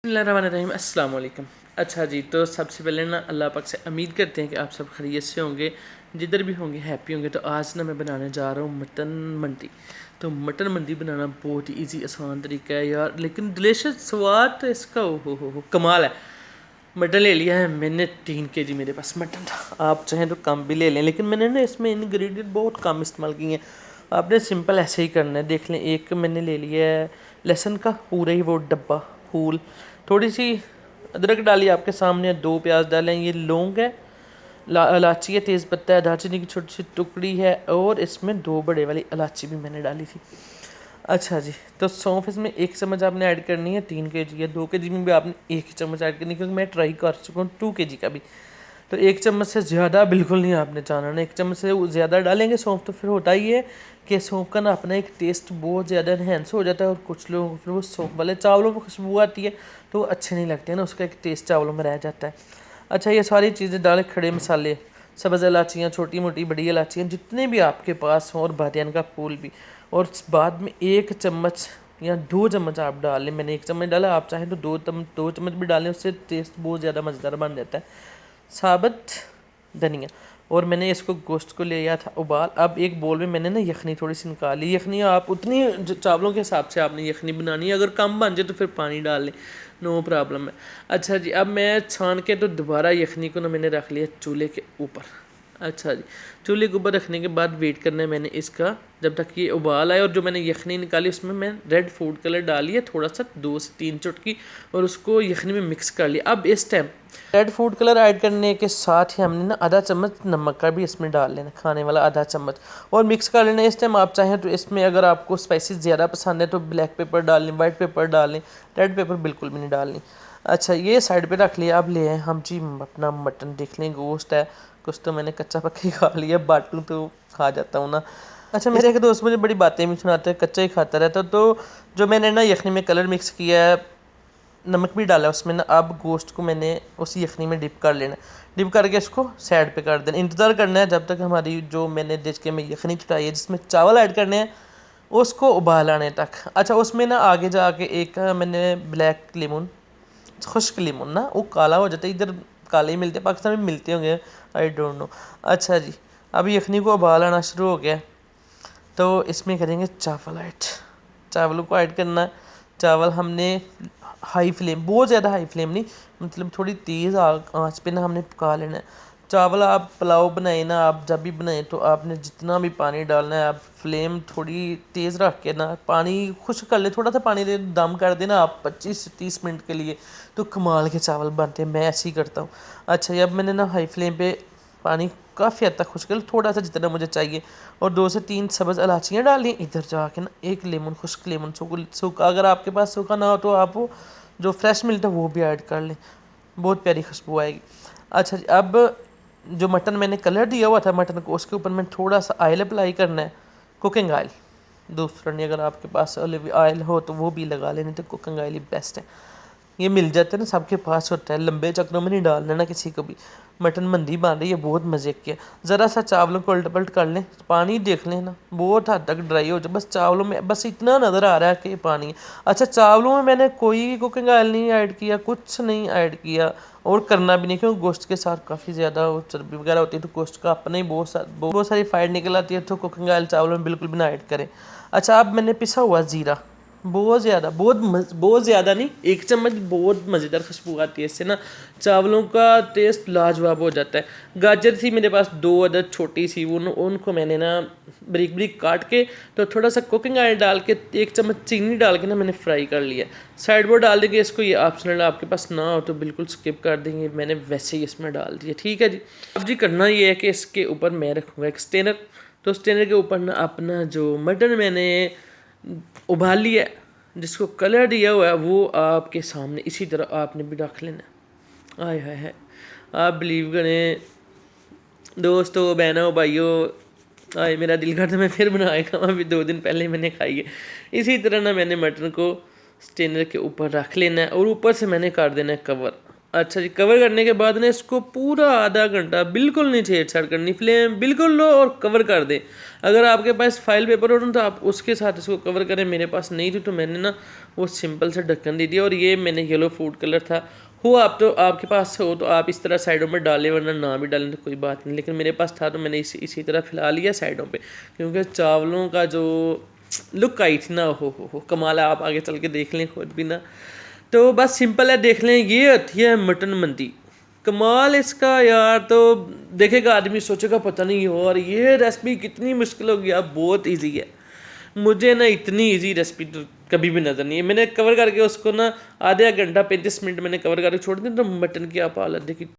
बिस्मिल्लाहिर्रहमानिर्रहीम अस्सलाम वालेकुम। अच्छा जी, तो सबसे पहले ना अल्लाह पाक से उम्मीद करते हैं कि आप सब खैरियत से होंगे, जिधर भी होंगे हैप्पी होंगे। तो आज ना मैं बनाने जा रहा हूँ मटन मंडी। तो मटन मंडी बनाना बहुत ही ईजी आसान तरीका है यार, लेकिन डिलीशियस स्वाद तो इसका हो कमाल है। मटन ले लिया है मैंने 3 kg, मेरे पास मटन था। आप चाहें तो कम भी ले लें, लेकिन मैंने ना इसमें इंग्रेडिएंट बहुत कम इस्तेमाल किए हैं। आपने सिंपल ऐसे ही करना है। देख लें, एक मैंने ले लिया है लहसुन का पूरा ही वो डब्बा फूल, थोड़ी सी अदरक डाली आपके सामने, 2 प्याज डालें, ये लौंग है, इलायची है, तेज़ पत्ता है, दालचीनी की छोटी सी टुकड़ी है, और इसमें 2 बड़े वाली इलायची भी मैंने डाली थी। अच्छा जी, तो सौंफ इसमें 1 चम्मच आपने ऐड करनी है। 3 kg है, 2 kg में भी आपने 1 चम्मच ऐड करनी है, क्योंकि मैं ट्राई कर चुका हूँ 2 kg का भी। तो 1 चम्मच से ज़्यादा बिल्कुल नहीं आपने जाना ना। 1 चम्मच से ज़्यादा डालेंगे सौंफ तो फिर होता ही है कि सौंफ का ना अपना एक टेस्ट बहुत ज़्यादा इन्हेंस हो जाता है, और कुछ लोगों को फिर वो सौंफ वाले चावलों में खुशबू आती है तो वो अच्छे नहीं लगते हैं ना, उसका एक टेस्ट चावलों में रह जाता है। अच्छा, ये सारी चीज़ें डालें, खड़े मसाले, सब्ज़ इलायचियाँ, छोटी मोटी बड़ी इलायचियाँ, जितने भी आपके पास हों, और बादियान का फूल भी। और बाद में 1 चम्मच या 2 चम्मच आप डाल लें। मैंने 1 चम्मच डाला, आप चाहें तो 2 चम्मच भी डालें, उससे टेस्ट बहुत ज़्यादा मज़ेदार बन जाता है। साबुत धनिया, और मैंने इसको गोश्त को ले लिया था उबाल। अब एक बोल में मैंने ना यखनी थोड़ी सी निकाली। यखनी आप उतनी चावलों के हिसाब से आपने यखनी बनानी है, अगर कम बन जाए तो फिर पानी डाल लें, नो प्रॉब्लम है। अच्छा जी, अब मैं छान के तो दोबारा यखनी को ना मैंने रख लिया चूल्हे के ऊपर। अच्छा जी, चूल्हे के ऊपर रखने के बाद वेट करना है मैंने इसका, जब तक ये उबाल आए। और जो मैंने यखनी निकाली उसमें मैं रेड फूड कलर डाली है थोड़ा सा, 2 से 3 चुटकी, और उसको यखनी में मिक्स कर लिया। अब इस time red food colour add करने के साथ ही हमने ना आधा चम्मच नमक का भी इसमें डाल लेना, खाने वाला आधा चम्मच, और मिक्स कर लेना। इस टाइम आप चाहें तो इसमें अगर आपको स्पाइसेस ज़्यादा पसंद है तो ब्लैक पेपर डाल लें, वाइट पेपर डाल लें, रेड पेपर बिल्कुल भी नहीं डालनी। अच्छा, ये साइड पे रख लिया। अब ले आए हम जी अपना मटन। देख लें, गोश्त है, कुछ तो मैंने कच्चा पक्का ही खा लिया, बाटूं तो खा जाता हूँ ना। अच्छा, मेरे एक दोस्त मुझे बड़ी बातें भी सुनाते हैं, कच्चा ही खाता रहता। तो जो मैंने ना यखनी में कलर मिक्स किया है, नमक भी डाला उसमें ना, अब गोश्त को मैंने उसी यखनी में डिप कर लेना। डिप करके इसको साइड पे कर देना। इंतज़ार करना है जब तक हमारी जो मैंने डिश के में यखनी चढ़ाई है, जिसमें चावल ऐड करने हैं, उसको उबाल आने तक। अच्छा, उसमें ना आगे जाके एक मैंने ब्लैक लेमन, खुश्क लेमन ना, वो काला हो जाता है, इधर काले ही मिलते हैं, पाकिस्तान में मिलते होंगे, आई डोंट नो। अच्छा जी, अब यखनी को उबाल आना शुरू हो गया, तो इसमें करेंगे चावल ऐड। चावलों को ऐड करना। चावल हमने हाई फ्लेम, बहुत ज़्यादा हाई फ्लेम नहीं, मतलब थोड़ी तेज़ आंच पे ना हमने पका लेना है। चावल आप पुलाव बनाए ना, आप जब भी बनाएं तो आपने जितना भी पानी डालना है, आप फ्लेम थोड़ी तेज़ रख के ना पानी खुश्क कर ले, थोड़ा सा पानी दे दम कर देना आप 25 से 30 मिनट के लिए, तो कमाल के चावल बनते हैं। मैं ऐसे ही करता हूँ। अच्छा, अब मैंने ना हाई फ्लेम पे पानी काफ़ी हद तक खुश्क कर, थोड़ा सा जितना मुझे चाहिए, और 2 से 3 सब्ज़ इलायचियाँ डाल ली। इधर जाके ना एक लेमन, खुश्क लेमन, सूखा, अगर आपके पास सूखा ना हो तो आप वो जो फ्रेश मिलता है वो भी ऐड कर लें, बहुत प्यारी खुशबू आएगी। अच्छा जी, अब जो मटन मैंने कलर दिया हुआ था मटन को, उसके ऊपर मैं थोड़ा सा ऑयल अप्लाई करना है, कुकिंग ऑयल, दूसरा नहीं, अगर आपके पास ऑलिव ऑयल हो तो वो भी लगा लेने, तो कुकिंग ऑयल ही बेस्ट है। ये मिल जाता है ना, सबके पास होता है, लंबे चक्रों में नहीं डालना ना किसी को भी। मटन मंदी बन रही है, बहुत मज़े की है। ज़रा सा चावलों को उलट पलट कर लें, पानी देख लें ना, बहुत हद तक ड्राई हो जाए, बस चावलों में बस इतना नज़र आ रहा है कि पानी है। अच्छा, चावलों में मैंने कोई कुकिंग ऑयल नहीं ऐड किया, कुछ नहीं ऐड किया, और करना भी नहीं, क्योंकि गोश्त के साथ काफ़ी ज़्यादा चर्बी वगैरह होती है, तो गोश्त का अपना ही बहुत सारी फाइट निकल आती है, तो कुकिंग ऑयल चावलों में बिल्कुल भी ना ऐड करें। अच्छा, अब मैंने पिसा हुआ ज़ीरा, बहुत ज़्यादा, बहुत ज़्यादा नहीं, 1 चम्मच, बहुत मज़ेदार खुशबू आती है इससे ना, चावलों का टेस्ट लाजवाब हो जाता है। गाजर थी मेरे पास 2 अदद छोटी सी, उनको मैंने ना बारीक बारीक काट के, तो थोड़ा सा कुकिंग ऑयल डाल के, 1 चम्मच चीनी डाल के ना मैंने फ्राई कर लिया। साइड बोर्ड डाल देंगे इसको, ये ऑप्शनल, आपके पास ना हो तो बिल्कुल स्किप कर देंगे, मैंने वैसे ही इसमें डाल दिया। ठीक है जी, अब जी करना ये है कि इसके ऊपर मैं रखूँगा एक स्टेनर। तो स्टेनर के ऊपर ना अपना जो मटन मैंने उबाल लिया, जिसको कलर दिया हुआ है, वो आपके सामने इसी तरह आपने भी रख लेना। आय हाय हाय, आप बिलीव करें दोस्तों, बहनों, भाइयों, आए मेरा दिल करता मैं फिर बनाएगा, अभी 2 दिन पहले मैंने खाई है। इसी तरह ना मैंने मटन को स्टेनर के ऊपर रख लेना है, और ऊपर से मैंने कर देना है कवर। अच्छा जी, कवर करने के बाद ना इसको पूरा आधा घंटा बिल्कुल नहीं छेड़छाड़ करनी, फ्लेम बिल्कुल लो और कवर कर दें। अगर आपके पास फाइल पेपर हो ना तो आप उसके साथ इसको कवर करें। मेरे पास नहीं थी तो मैंने ना वो सिंपल सा ढक्कन दे दिया। और ये मैंने येलो फूड कलर था, हो आप तो आपके पास हो तो आप इस तरह साइडों में डालें, वरना ना भी डालें तो कोई बात नहीं, लेकिन मेरे पास था तो मैंने इसी तरह फैला लिया साइडों पे, क्योंकि चावलों का जो लुक आई थी ना, हो कमाल है। आप आगे चल के देख लें खुद भी ना। तो बस सिंपल है, देख लें, ये होती है मटन मंदी। कमाल इसका यार, तो देखेगा आदमी सोचेगा पता नहीं और ये रेसिपी कितनी मुश्किल होगी। अब बहुत इजी है, मुझे ना इतनी इजी रेसिपी तो कभी भी नज़र नहीं है। मैंने कवर करके उसको ना आधा घंटा 35 मिनट मैंने कवर करके छोड़ दिया, तो मटन की आप हालत देखी।